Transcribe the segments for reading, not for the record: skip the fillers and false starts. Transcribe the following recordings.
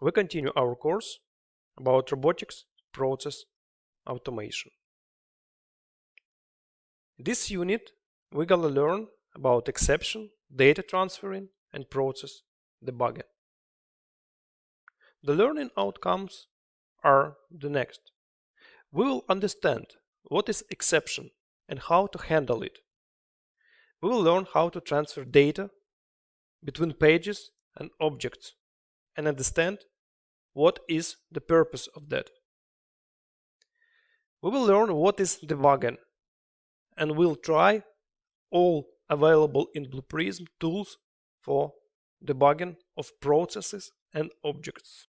we continue our course about robotics process automation. This unit we're gonna learn about exception, data transferring, and process debugging. The learning outcomes are the next. We will understand what is exception and how to handle it. We will learn how to transfer data between pages and objects and understand what is the purpose of that. We will learn what is debugging and we'll try all available in Blue Prism tools for debugging of processes and objects.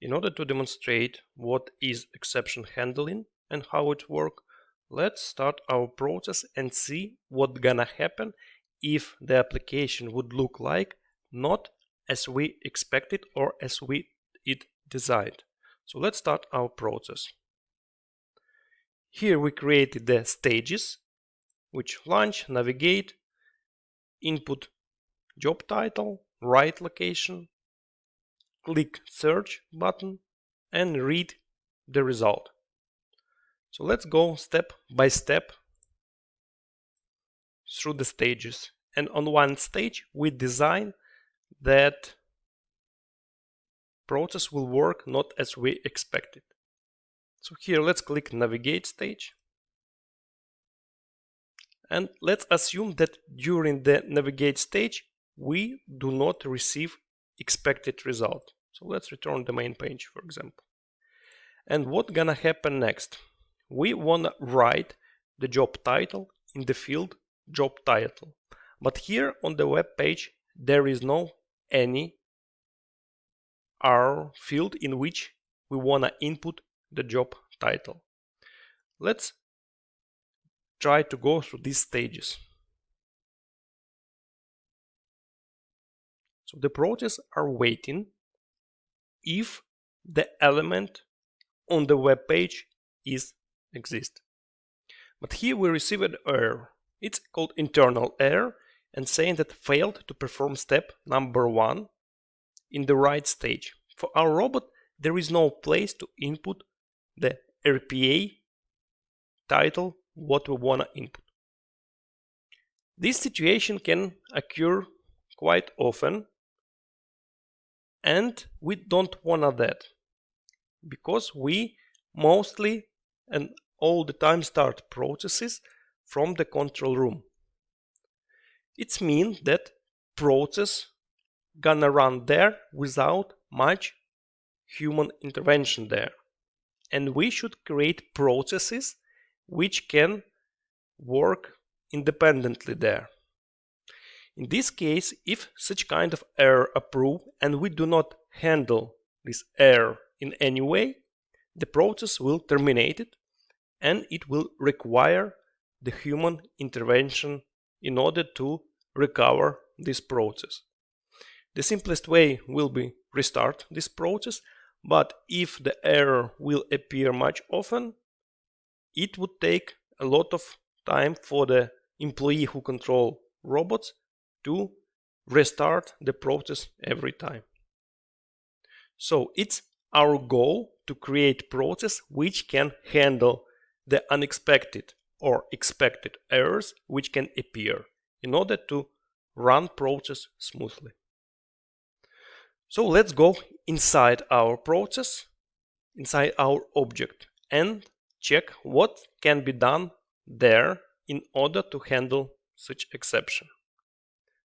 In order to demonstrate what is exception handling and how it works, let's start our process and see what's gonna happen if the application would look like not as we expected or as it designed. So let's start our process. Here we created the stages, which launch, navigate, input job title, write location, click search button, and read the result. So let's go step by step through the stages. And on one stage we design that process will work not as we expected. So here let's click navigate stage. And let's assume that during the navigate stage we do not receive expected result. So let's return the main page, for example. And what's gonna happen next? We wanna write the job title in the field job title. But here on the web page there is no any R field in which we wanna input the job title. Let's try to go through these stages. So the process are waiting if the element on the web page exists. But here we receive an error. It's called internal error and saying that failed to perform step number 1 in the right stage. For our robot there is no place to input the RPA title what we wanna input. This situation can occur quite often and we don't want that because we mostly and all the time start processes from the control room. It means that process gonna run there without much human intervention there, and we should create processes which can work independently there. In this case, if such kind of error approve and we do not handle this error in any way, the process will terminate it and it will require the human intervention in order to recover this process. The simplest way will be restart this process, but if the error will appear much often, it would take a lot of time for the employee who control robots to restart the process every time. So it's our goal to create process which can handle the unexpected or expected errors which can appear in order to run process smoothly. So let's go inside our process, inside our object, and check what can be done there in order to handle such exception.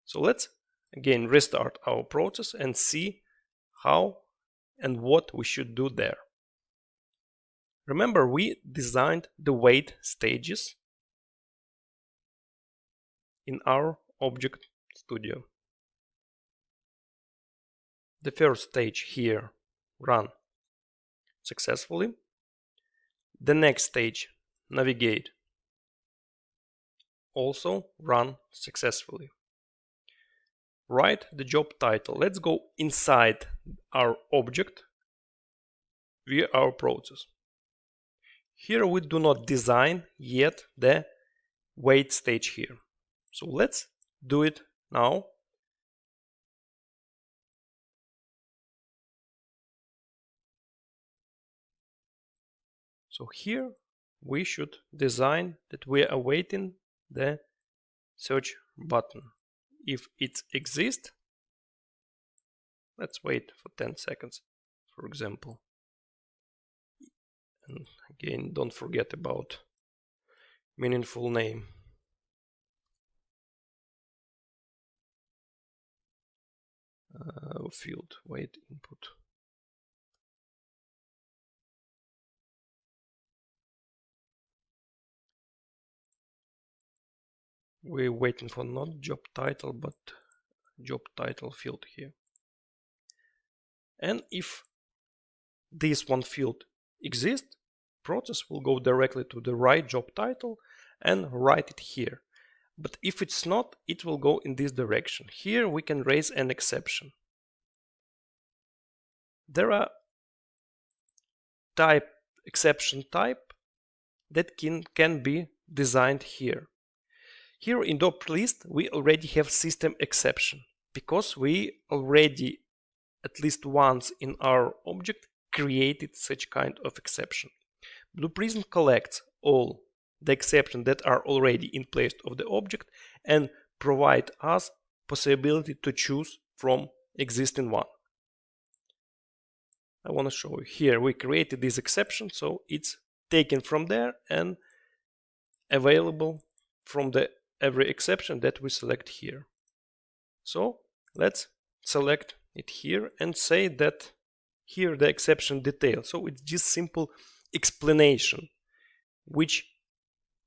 So let's again restart our process and see how and what we should do there. Remember, we designed the wait stages in our object studio. The first stage here run successfully. The next stage, navigate, also run successfully. Write the job title. Let's go inside our object via our process. Here we do not design yet the wait stage here. So let's do it now So here we should design that we are awaiting the search button. If it exists, let's wait for 10 seconds, for example. And again, don't forget about meaningful name. Field, wait, input. We're waiting for not job title, but job title field here. And if this one field exists, process will go directly to the right job title and write it here. But if it's not, it will go in this direction. Here we can raise an exception. There are exception type that can be designed here. Here in the list we already have system exception because we already at least once in our object created such kind of exception. Blue Prism collects all the exceptions that are already in place of the object and provide us possibility to choose from existing one. I want to show you here we created this exception, so it's taken from there and available from the every exception that we select here. So let's select it here and say that here the exception detail. So it's just simple explanation which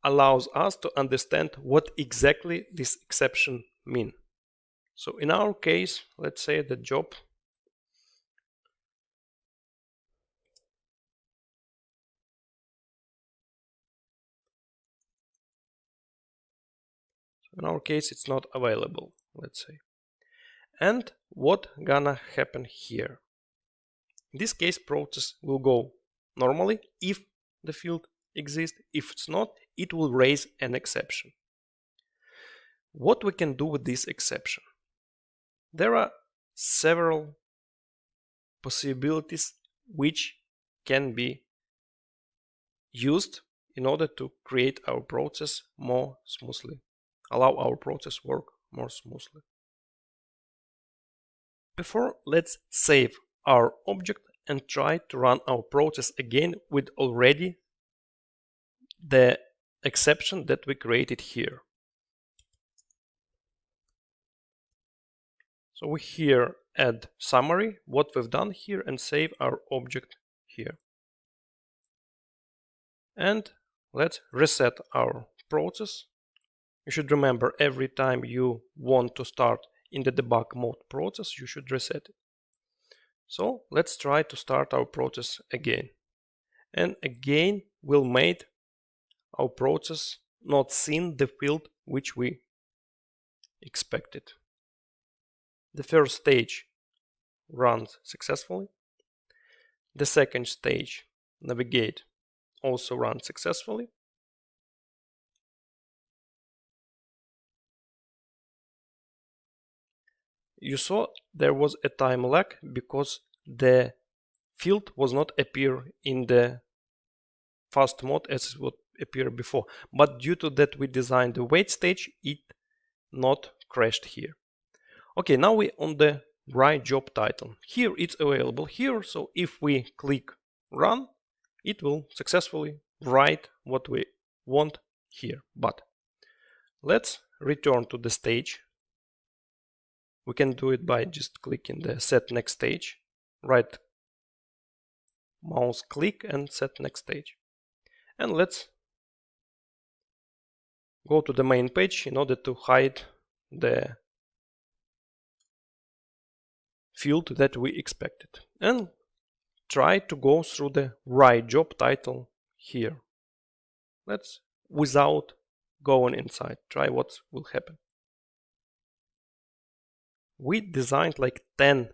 allows us to understand what exactly this exception means. So in our case, let's say the job in our case it's not available, let's say. And what gonna happen here? In this case, process will go normally if the field exists. If it's not, it will raise an exception. What we can do with this exception? There are several possibilities which can be used in order to create our process more smoothly, allow our process work more smoothly. Before, let's save our object and try to run our process again with already the exception that we created here. So we here add summary, what we've done here, and save our object here. And let's reset our process. You should remember every time you want to start in the debug mode process, you should reset it. So let's try to start our process again. And again, we'll make our process not seen the field which we expected. The first stage runs successfully. The second stage, navigate, also runs successfully. You saw there was a time lag because the field was not appear in the fast mode as it would appear before. But due to that we designed the wait stage, it not crashed here. Okay, now we on the right job title. Here it's available here, so if we click run, it will successfully write what we want here. But let's return to the stage. We can do it by just clicking the set next stage, right mouse click and set next stage. And let's go to the main page in order to hide the field that we expected. And try to go through the right job title here. Let's, without going inside, try what will happen. We designed like 10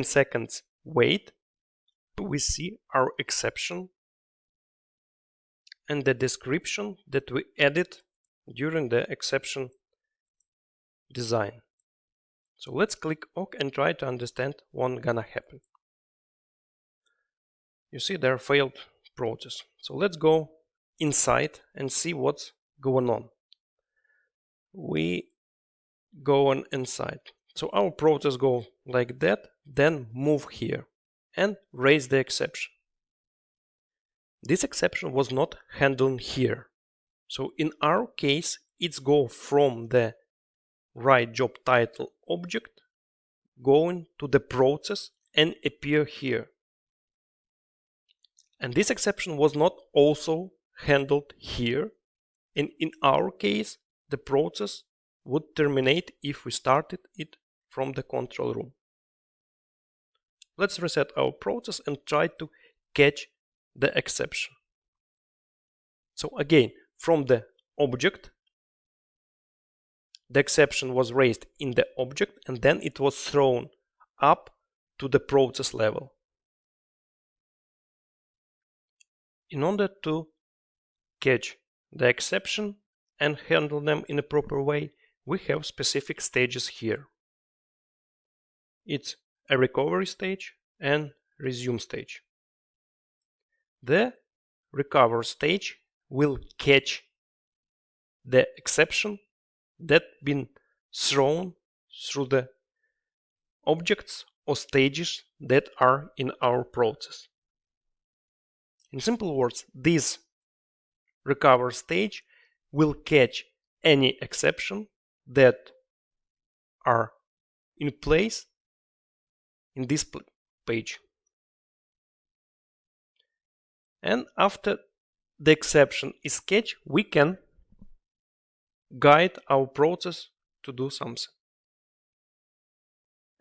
seconds wait. We see our exception and the description that we added during the exception design. So let's click OK and try to understand what's gonna happen. You see there failed process. So let's go inside and see what's going on. We go on inside. So our process go like that, then move here and raise the exception. This exception was not handled here. So in our case, it's go from the write job title object going to the process and appear here. And this exception was not also handled here. And in our case, the process would terminate if we started it from the control room. Let's reset our process and try to catch the exception. So again, from the object, the exception was raised in the object and then it was thrown up to the process level. In order to catch the exception and handle them in a proper way, we have specific stages here. It's a recovery stage and resume stage. The recover stage will catch the exception that been thrown through the objects or stages that are in our process. In simple words, this recover stage will catch any exception that are in place in this page. And after the exception is catched, we can guide our process to do something.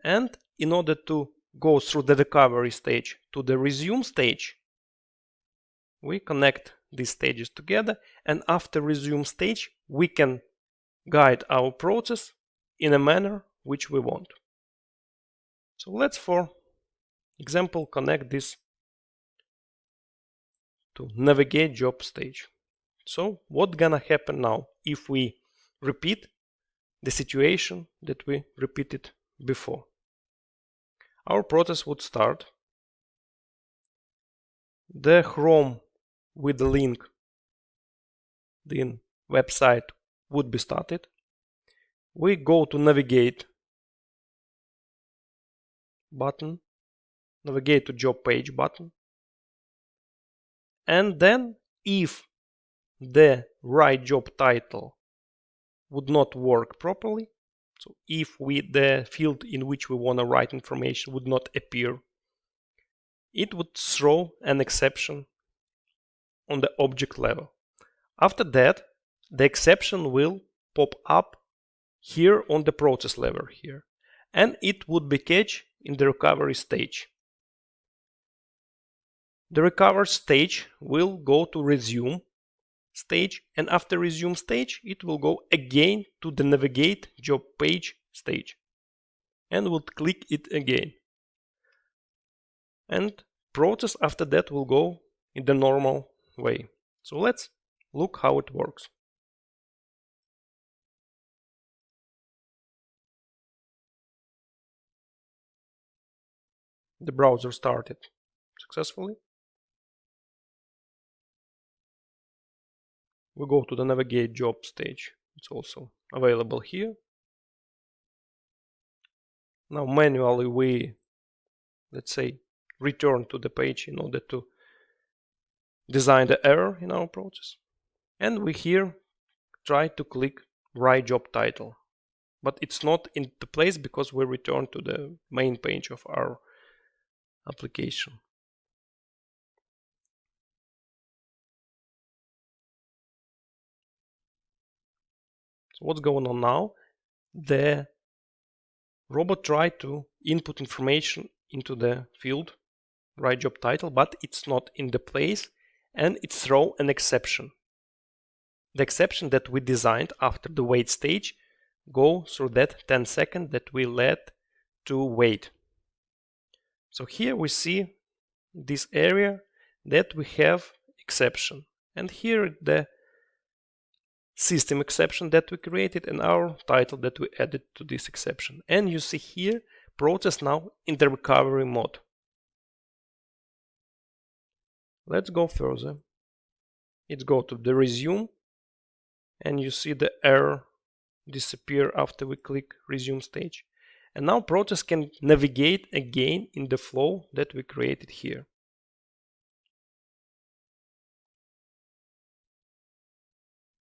And in order to go through the recovery stage to the resume stage, we connect these stages together, and after resume stage we can guide our process in a manner which we want. So let's, for example, connect this to navigate job stage. So what's gonna happen now if we repeat the situation that we repeated before? Our process would start. The Chrome with the link, the website, would be started. We go to navigate button, navigate to job page button, and then if the write job title would not work properly, so if the field in which we want to write information would not appear, it would throw an exception on the object level. After that, the exception will pop up here on the process level here, and it would be catched in the recovery stage. The recover stage will go to resume stage, and after resume stage it will go again to the navigate job page stage and will click it again, and process after that will go in the normal way. So let's look how it works. The browser started successfully. We go to the navigate job stage. It's also available here. Now manually we, let's say, return to the page in order to design the error in our process. And we here try to click write job title, but it's not in the place because we return to the main page of our application. So what's going on now? The robot tried to input information into the field write job title, but it's not in the place, and it throws an exception. The exception that we designed after the wait stage go through that 10 seconds that we let to wait. So here we see this area that we have exception, and here the system exception that we created and our title that we added to this exception. And you see here process now in the recovery mode. Let's go further. Let's go to the resume, and you see the error disappear after we click resume stage. And now process can navigate again in the flow that we created here.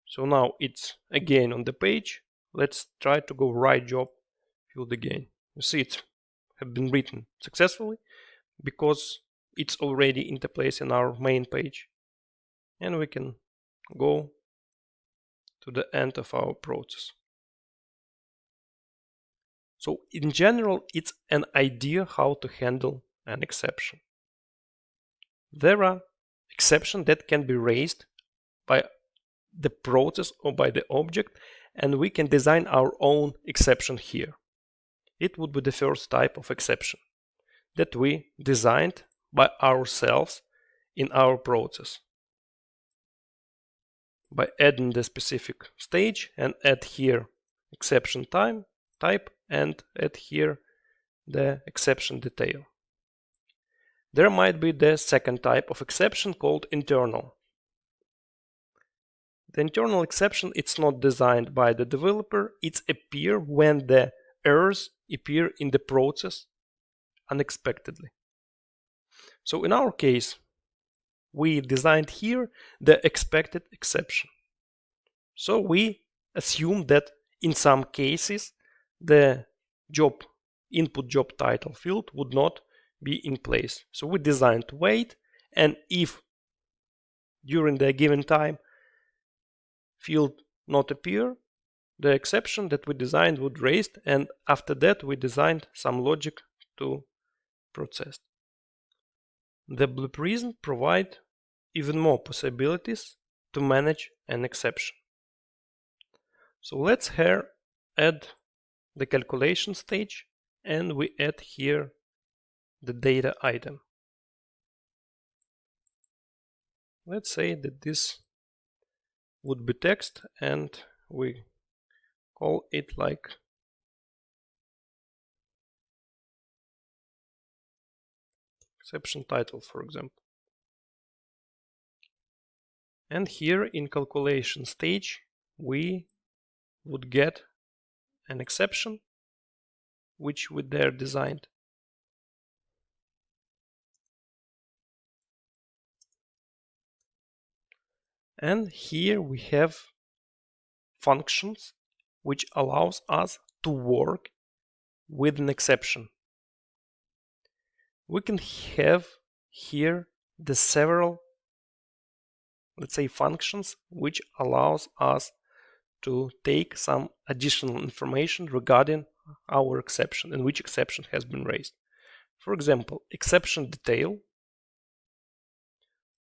So now it's again on the page. Let's try to go write job field again. You see it have been written successfully because it's already into place in our main page. And we can go to the end of our process. So in general, it's an idea how to handle an exception. There are exceptions that can be raised by the process or by the object, and we can design our own exception here. It would be the first type of exception that we designed by ourselves in our process by adding the specific stage and add here exception type and add here the exception detail. There might be the second type of exception called internal. The internal exception, it's not designed by the developer, it's appear when the errors appear in the process unexpectedly. So in our case, we designed here the expected exception. So we assume that in some cases the input job title field would not be in place. So we designed to wait, and if during the given time field not appear, the exception that we designed would raised, and after that we designed some logic to process. The Blue Prism provide even more possibilities to manage an exception. So let's here add the calculation stage, and we add here the data item. Let's say that this would be text, and we call it like exception title, for example. And here in calculation stage we would get an exception which we there designed. And here we have functions which allows us to work with an exception. We can have here the several, let's say, functions which allows us to take some additional information regarding our exception and which exception has been raised. For example, exception detail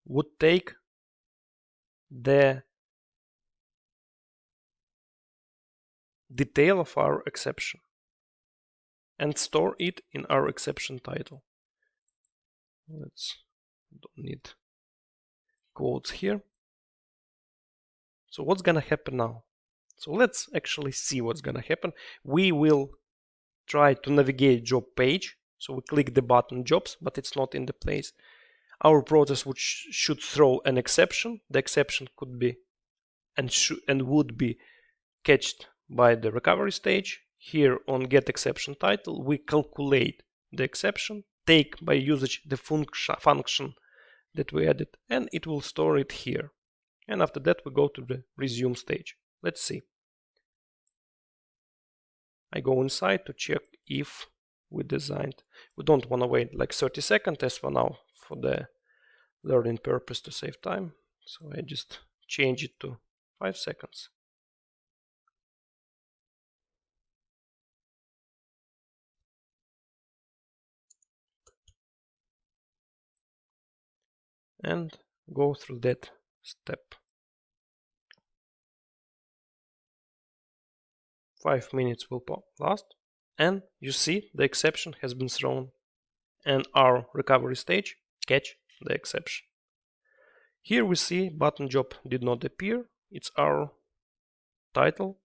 would take the detail of our exception and store it in our exception title. Don't need quotes here. So what's gonna happen now? So let's actually see what's gonna happen. We will try to navigate job page. So we click the button jobs, but it's not in the place. Our process should throw an exception. The exception could be and would be catched by the recovery stage. Here on get exception title, we calculate the exception, take by usage the function that we added, and it will store it here. And after that we go to the resume stage. Let's see. I go inside to check if we designed. We don't want to wait like 30 seconds as for now for the learning purpose to save time. So I just change it to 5 seconds. And go through that step. 5 minutes will last, and you see the exception has been thrown, and our recovery stage catch the exception. Here we see button job did not appear. It's our title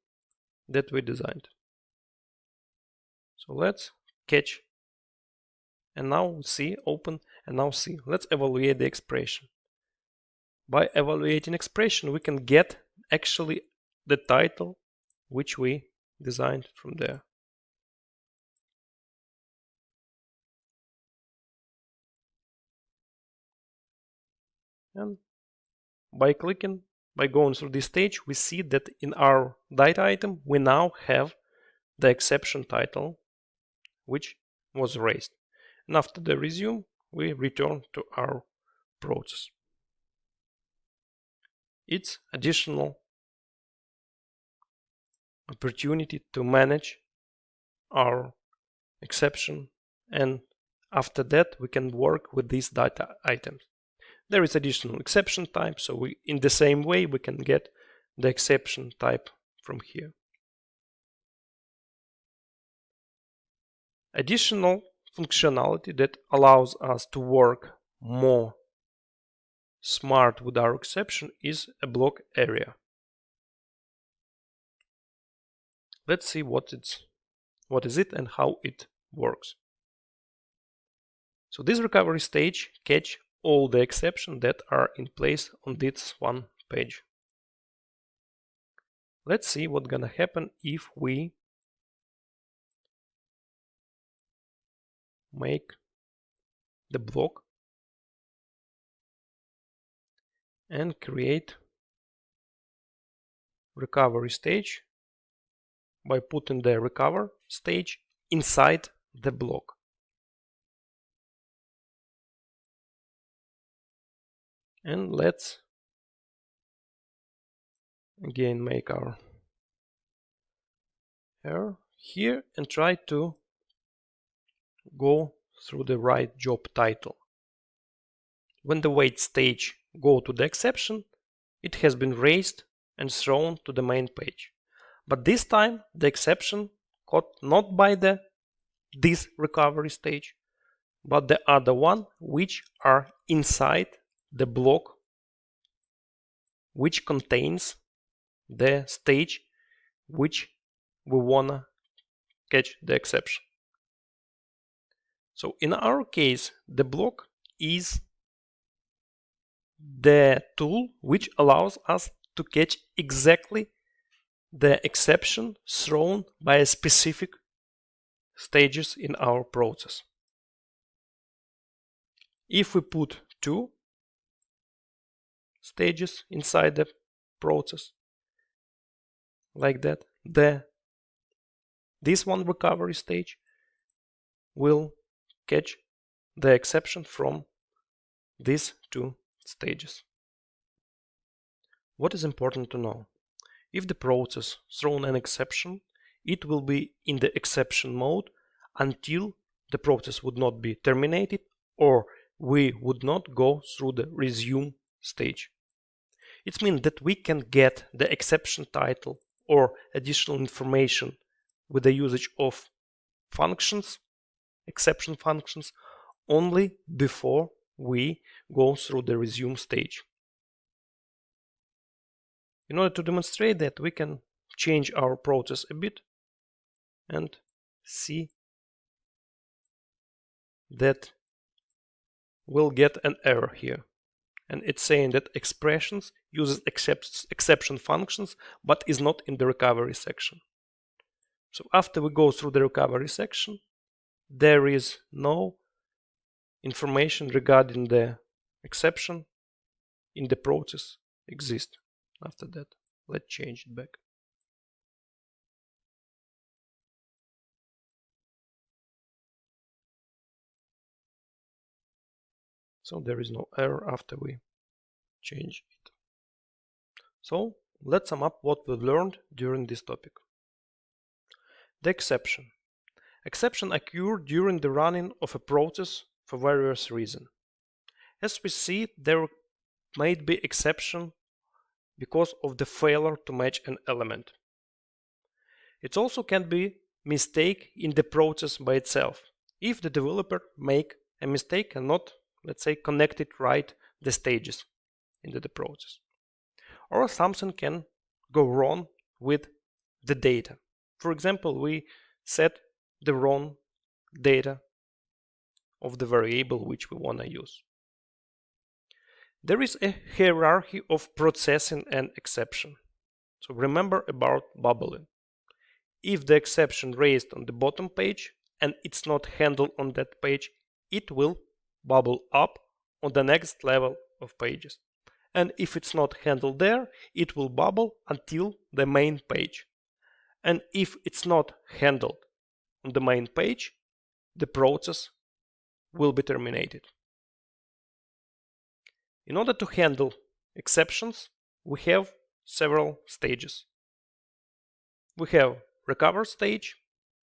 that we designed. So let's catch, and now we see open, and now see. Let's evaluate the expression. by evaluating expression, we can get actually the title which we designed from there. And by going through this stage, we see that in our data item, we now have the exception title, which was raised. And after the resume, we return to our process. It's additional opportunity to manage our exception, and after that we can work with these data items. There is additional exception type, so we, in the same way, we can get the exception type from here. Additional functionality that allows us to work more smart with our exception is a block area. Let's see what is it and how it works. So this recovery stage catch all the exceptions that are in place on this one page. Let's see what's gonna happen if we make the block and create recovery stage by putting the recover stage inside the block. And let's again make our error here and try to go through the right job title. When the wait stage go to the exception, it has been raised and thrown to the main page. But this time the exception caught not by this recovery stage, but the other one which are inside the block which contains the stage which we wanna catch the exception. So in our case, the block is the tool which allows us to catch exactly the exception thrown by a specific stages in our process. If we put 2 stages inside the process like that, this one recovery stage will catch the exception from these 2 stages. What is important to know? If the process thrown an exception, it will be in the exception mode until the process would not be terminated or we would not go through the resume stage. It means that we can get the exception title or additional information with the usage of functions, exception functions, only before we go through the resume stage. In order to demonstrate that, we can change our process a bit and see that we'll get an error here. And it's saying that expressions uses exception functions but is not in the recovery section. So after we go through the recovery section, there is no information regarding the exception in the process exist. After that, let's change it back. So there is no error after we change it. So let's sum up what we've learned during this topic. The exception. Exception occur during the running of a process for various reasons. As we see, there might be exception because of the failure to match an element. It also can be mistake in the process by itself, if the developer make a mistake and not, let's say, connected right the stages into the process. Or something can go wrong with the data. For example, we set the wrong data of the variable which we want to use. There is a hierarchy of processing an exception. So remember about bubbling. If the exception raised on the bottom page and it's not handled on that page, it will bubble up on the next level of pages. And if it's not handled there, it will bubble until the main page. And if it's not handled on the main page, the process will be terminated. In order to handle exceptions, we have several stages. We have recover stage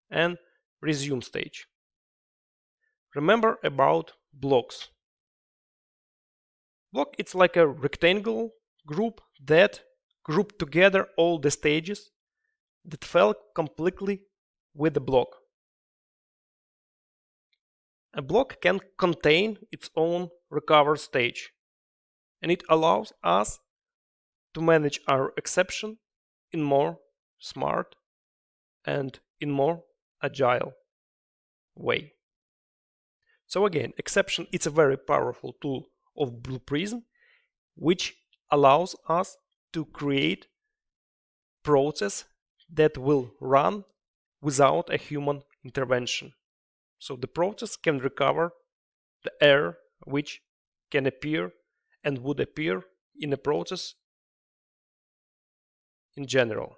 and resume stage. Remember about blocks. Block it's like a rectangle group that grouped together all the stages that fell completely with the block. A block can contain its own recover stage, and it allows us to manage our exception in more smart and in more agile way. So again, exception is a very powerful tool of Blue Prism, which allows us to create process that will run without a human intervention. So the process can recover the error which can appear and would appear in a process in general.